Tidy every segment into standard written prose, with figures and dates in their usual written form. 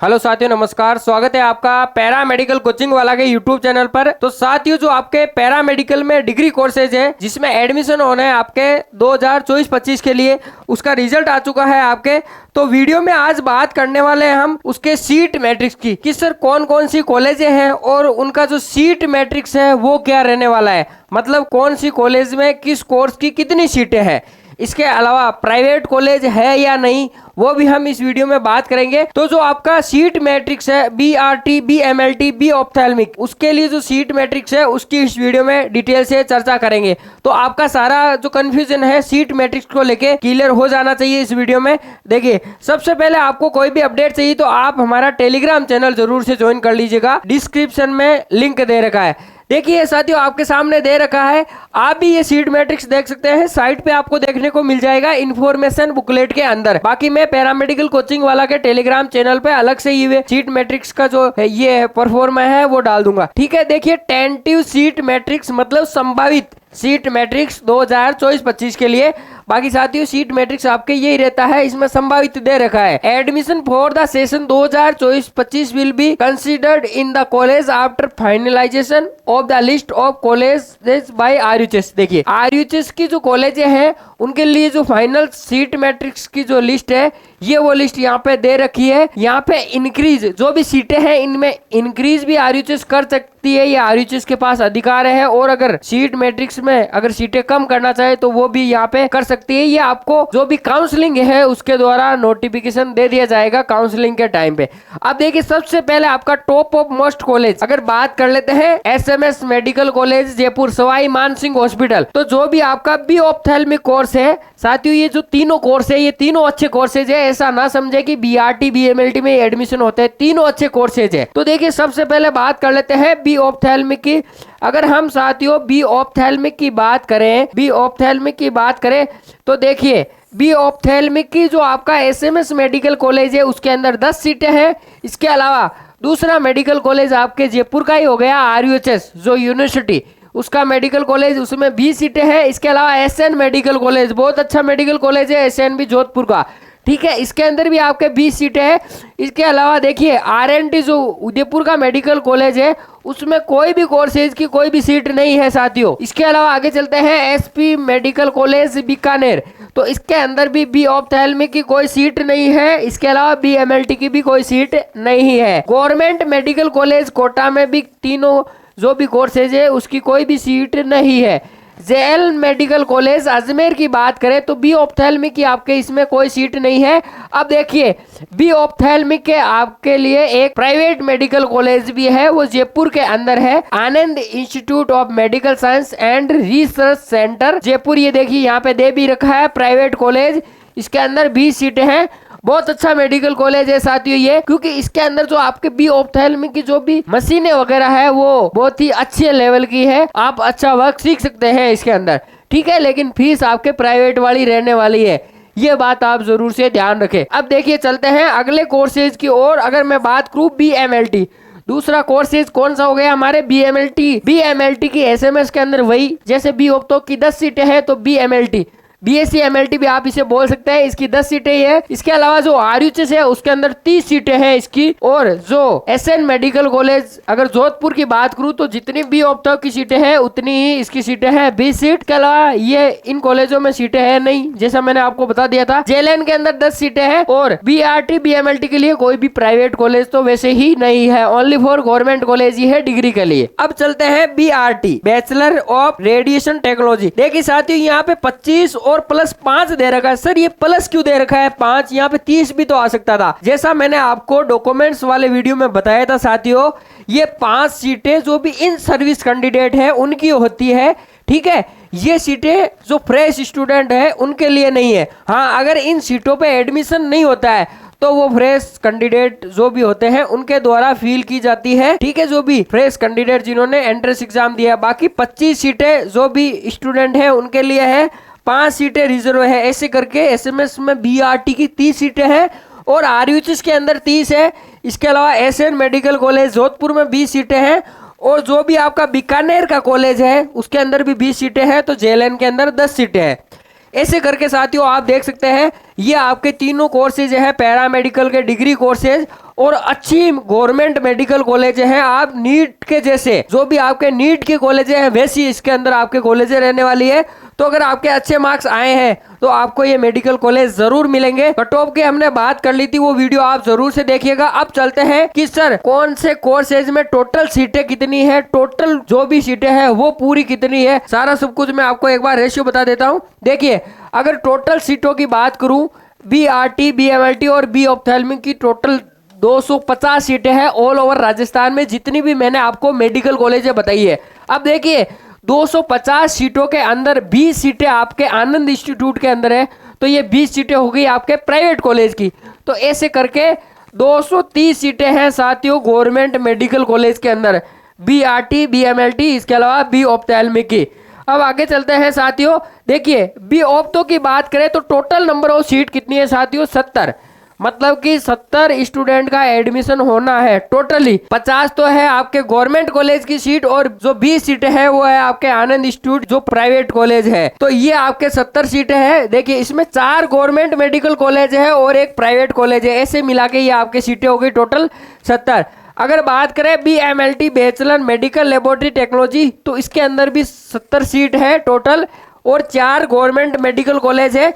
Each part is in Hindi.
हेलो साथियों, नमस्कार। स्वागत है आपका पैरा मेडिकल कोचिंग वाला के यूट्यूब चैनल पर। तो साथियों, जो आपके पैरा मेडिकल में डिग्री कोर्सेज है जिसमें एडमिशन होने हैं आपके 2024-25 के लिए, उसका रिजल्ट आ चुका है आपके। तो वीडियो में आज बात करने वाले हैं हम उसके सीट मैट्रिक्स की कि सर कौन कौन सी कॉलेजें हैं और उनका जो सीट मैट्रिक्स है वो क्या रहने वाला है, मतलब कौन सी कॉलेज में किस कोर्स की कितनी सीटें हैं। इसके अलावा प्राइवेट कॉलेज है या नहीं वो भी हम इस वीडियो में बात करेंगे। तो जो आपका सीट मैट्रिक्स है BRT, BMLT, बी ऑप्थेल्मिक, उसके लिए जो सीट मैट्रिक्स है उसकी इस वीडियो में डिटेल से चर्चा करेंगे। तो आपका सारा जो कंफ्यूजन है सीट मैट्रिक्स को लेके क्लियर हो जाना चाहिए इस वीडियो में। देखिए, सबसे पहले आपको कोई भी अपडेट चाहिए तो आप हमारा टेलीग्राम चैनल जरूर से ज्वाइन कर लीजिएगा, डिस्क्रिप्शन में लिंक दे रखा है। देखिए साथियों, आपके सामने दे रखा है, आप भी ये सीट मैट्रिक्स देख सकते हैं। साइट पे आपको देखने को मिल जाएगा इन्फॉर्मेशन बुकलेट के अंदर। बाकी मैं पैरामेडिकल कोचिंग वाला के टेलीग्राम चैनल पे अलग से ये सीट मैट्रिक्स का जो है ये परफॉर्मा है वो डाल दूंगा, ठीक है। देखिए, टेंटेटिव सीट मैट्रिक्स मतलब संभावित सीट मैट्रिक्स 2024-25 के लिए। बाकी साथियों, सीट मैट्रिक्स आपके यही रहता है, इसमें संभावित दे रखा है। Admission for the session 2024-25 will be considered in the college after finalisation of the list of colleges by RUHS। देखिए, RUHS की जो कॉलेजें हैं उनके लिए जो फाइनल सीट मैट्रिक्स की जो लिस्ट है ये वो लिस्ट यहाँ पे दे रखी है। यहाँ पे इंक्रीज जो भी सीटें हैं इनमें इंक्रीज भी RUHS कर सकती है, ये RUHS के पास अधिकार है। और अगर सीट मैट्रिक्स में अगर सीटें कम करना चाहे तो वो भी यहाँ पे कर सकती है। ये आपको जो भी काउंसलिंग है उसके द्वारा नोटिफिकेशन दे दिया जाएगा काउंसलिंग के टाइम पे। अब देखिए, सबसे पहले आपका टॉप ऑफ मोस्ट कॉलेज अगर बात कर लेते हैं SMS medical college Jaipur, Sawai Mansingh hospital. तो जो भी आपका बी ऑप्थेल्मिक कोर्स है साथियों, ये जो तीनों कोर्स है ये तीनों अच्छे कोर्सेज है। ऐसा ना समझे कि BRT BMLT में एडमिशन होते हैं, तीनों अच्छे कोर्सेज है। तो देखिए, सबसे पहले बात कर लेते हैं बी ऑप्थेल्मिक की। अगर हम साथियों बी ऑप्थेल्मिक की बात करें तो देखिए, बी ऑप्थेल्मिक की जो आपका SMS मेडिकल कॉलेज है उसके अंदर 10 सीटें हैं। इसके अलावा दूसरा मेडिकल कॉलेज आपके जयपुर का ही हो गया RUHS जो यूनिवर्सिटी, उसका मेडिकल कॉलेज, उसमें 20 सीटें हैं। इसके अलावा SN मेडिकल कॉलेज, बहुत अच्छा मेडिकल कॉलेज है SN भी जोधपुर का, ठीक है, इसके अंदर भी आपके 20 सीटें हैं। इसके अलावा देखिए, RNT जो उदयपुर का मेडिकल कॉलेज है उसमें कोई भी कोर्सेज की कोई भी सीट नहीं है साथियों। इसके अलावा आगे चलते हैं SP मेडिकल कॉलेज बीकानेर, तो इसके अंदर भी बी ऑप्थेल्मिक की कोई सीट नहीं है। इसके अलावा BMLT की भी कोई सीट नहीं है। गवर्नमेंट मेडिकल कॉलेज कोटा में भी तीनों जो भी कोर्सेज है उसकी कोई भी सीट नहीं है। JL मेडिकल कॉलेज अजमेर की बात करें तो बी ऑप्थेल्मिक की आपके इसमें कोई सीट नहीं है। अब देखिए, बी ऑप्थेल्मिक के आपके लिए एक प्राइवेट मेडिकल कॉलेज भी है, वो जयपुर के अंदर है, Anand Institute of Medical Science and Research Centre Jaipur. ये देखिए यहाँ पे दे भी रखा है प्राइवेट कॉलेज, इसके अंदर 20 सीटें हैं। बहुत अच्छा मेडिकल कॉलेज है साथियों ये, क्योंकि इसके अंदर जो आपके बी ऑप्थेल्मिक की जो भी मशीनें वगैरह है वो बहुत ही अच्छे लेवल की है, आप अच्छा वर्क सीख सकते हैं इसके अंदर, ठीक है। लेकिन फीस आपके प्राइवेट वाली रहने वाली है, ये बात आप जरूर से ध्यान रखें। अब देखिए, चलते हैं अगले कोर्सेज की ओर। अगर मैं बात करूं BMLT, दूसरा कोर्सेज कौन सा हो गया हमारे BMLT की SMS के अंदर वही जैसे बी ऑप्थो की 10 सीटें हैं तो BMLT BSc MLT भी आप इसे बोल सकते हैं, इसकी 10 सीटें ही है। इसके अलावा जो RUHS है उसके अंदर 30 सीटें हैं इसकी। और जो SN मेडिकल कॉलेज अगर जोधपुर की बात करूं तो जितनी बी ऑप्थो की सीटें हैं उतनी ही इसकी सीटें हैं, 20 सीट। के अलावा ये इन कॉलेजों में सीटें हैं नहीं, जैसा मैंने आपको बता दिया था। JLN के अंदर 10 सीटें हैं और BRT BMLT के लिए कोई भी प्राइवेट कॉलेज तो वैसे ही नहीं है, ओनली फॉर गवर्नमेंट कॉलेज ही है डिग्री के लिए। अब चलते हैं BRT bachelor of radiation technology. देखिए साथियों, यहाँ पे 25 और +5 दे रखा है। सर ये प्लस क्यों दे रखा है 5? यहाँ पे 30 भी तो आ सकता था। जैसा मैंने आपको डॉक्यूमेंट्स वाले वीडियो में बताया था साथियों, ये 5 सीटें जो भी इन सर्विस कैंडिडेट है उनकी होती है, ठीक है। ये सीटें जो फ्रेश स्टूडेंट है उनके लिए नहीं है। हाँ, अगर इन सीटों पे एडमिशन नहीं होता है तो वो फ्रेश कैंडिडेट जो भी होते हैं उनके द्वारा फिल की जाती है, ठीक है, जो भी फ्रेश कैंडिडेट जिन्होंने एंट्रेंस एग्जाम दिया। बाकी 25 सीटें जो भी स्टूडेंट है उनके लिए है, 5 सीटें रिजर्व है। ऐसे करके SMS में BRT की 30 सीटें हैं और RUHS के अंदर 30 है। इसके अलावा SN मेडिकल कॉलेज जोधपुर में 20 सीटें हैं और जो भी आपका बीकानेर का कॉलेज है उसके अंदर भी 20 सीटें हैं। तो JLN के अंदर 10 सीटें हैं। ऐसे करके साथियों आप देख सकते हैं ये आपके तीनों कोर्सेज है पैरामेडिकल के डिग्री कोर्सेज और अच्छी गवर्नमेंट मेडिकल कॉलेज है। आप नीट के जैसे जो भी आपके नीट के कॉलेज है वैसी इसके अंदर आपके कॉलेज रहने वाली है। तो अगर आपके अच्छे मार्क्स आए हैं तो आपको ये मेडिकल कॉलेज जरूर मिलेंगे। कट ऑफ की हमने बात कर ली थी, वो वीडियो आप जरूर से देखिएगा। अब चलते हैं कि सर कौन से कोर्सेज में टोटल सीटें कितनी है, टोटल जो भी सीटें हैं वो पूरी कितनी है, सारा सब कुछ मैं आपको एक बार रेशियो बता देता हूँ। देखिए अगर टोटल सीटों की बात करूं BRT, BMLT और बी ऑप्थेल्मिक की टोटल 250 सीटें हैं ऑल ओवर राजस्थान में, जितनी भी मैंने आपको मेडिकल कॉलेज बताई है। अब देखिए 250 सीटों के अंदर 20 सीटें आपके आनंद इंस्टीट्यूट के अंदर है, तो ये 20 सीटें हो गई आपके प्राइवेट कॉलेज की। तो ऐसे करके 230 सीटें हैं साथियों गवर्नमेंट मेडिकल कॉलेज के अंदर, BRT, BMLT, इसके अलावा बी ऑप्थेल्मिक की। अब आगे चलते हैं साथियों। देखिए बी ऑप्टो की बात करें तो टोटल नंबर ऑफ सीट कितनी है साथियों, 70। मतलब कि 70 स्टूडेंट का एडमिशन होना है टोटली। 50 तो है आपके गवर्नमेंट कॉलेज की सीट और जो 20 सीटें हैं वो है आपके आनंद इंस्टीट्यूट जो प्राइवेट कॉलेज है। तो ये आपके 70 सीटें हैं। देखिए इसमें 4 गवर्नमेंट मेडिकल कॉलेज है और एक प्राइवेट कॉलेज है, ऐसे मिला के ये आपकी सीटें हो गई टोटल 70। अगर बात करें BMLT bachelor medical laboratory technology तो इसके अंदर भी 70 सीट है टोटल और 4 गवर्नमेंट मेडिकल कॉलेज है,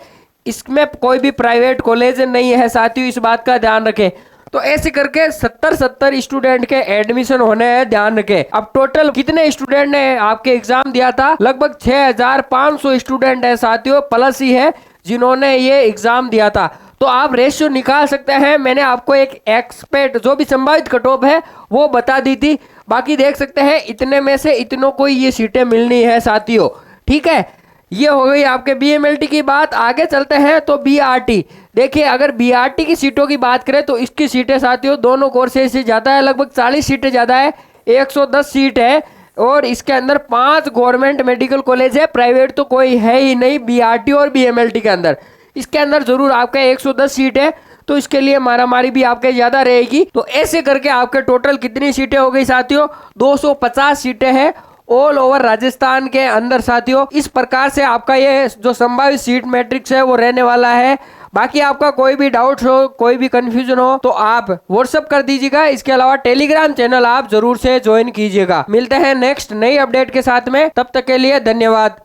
इसमें कोई भी प्राइवेट कॉलेज नहीं है साथियों, इस बात का ध्यान रखें। तो ऐसे करके 70 स्टूडेंट के एडमिशन होने हैं, ध्यान रखें। अब टोटल कितने स्टूडेंट ने आपके एग्जाम दिया था, लगभग 6500 स्टूडेंट है साथियों, प्लस ही है जिन्होंने ये एग्जाम दिया था। तो आप रेशियो निकाल सकते हैं। मैंने आपको एक एक्सपेक्ट जो भी संभावित कट ऑफ है वो बता दी थी, बाकी देख सकते हैं इतने में से इतनों को ये सीटें मिलनी है साथियों, ठीक है। ये हो गई आपके BMLT की बात। आगे चलते हैं तो BRT। देखिए अगर BRT की सीटों की बात करें तो इसकी सीटें साथियों दोनों कोर्सेज से ज़्यादा है, लगभग 40 सीटें ज़्यादा है, 110 सीट है और इसके अंदर 5 गवर्नमेंट मेडिकल कॉलेज है, प्राइवेट तो कोई है ही नहीं BRT और BMLT के अंदर। इसके अंदर जरूर आपका 110 सीट है, तो इसके लिए मारामारी भी आपके ज्यादा रहेगी। तो ऐसे करके आपके टोटल कितनी सीटें हो गई साथियों, 250 सीटें हैं ऑल ओवर राजस्थान के अंदर साथियों। इस प्रकार से आपका ये जो संभावित सीट मैट्रिक्स है वो रहने वाला है। बाकी आपका कोई भी डाउट हो, कोई भी कंफ्यूजन हो तो आप व्हाट्सअप कर दीजिएगा। इसके अलावा टेलीग्राम चैनल आप जरूर से ज्वाइन कीजिएगा। मिलते हैं नेक्स्ट नई अपडेट के साथ में, तब तक के लिए धन्यवाद।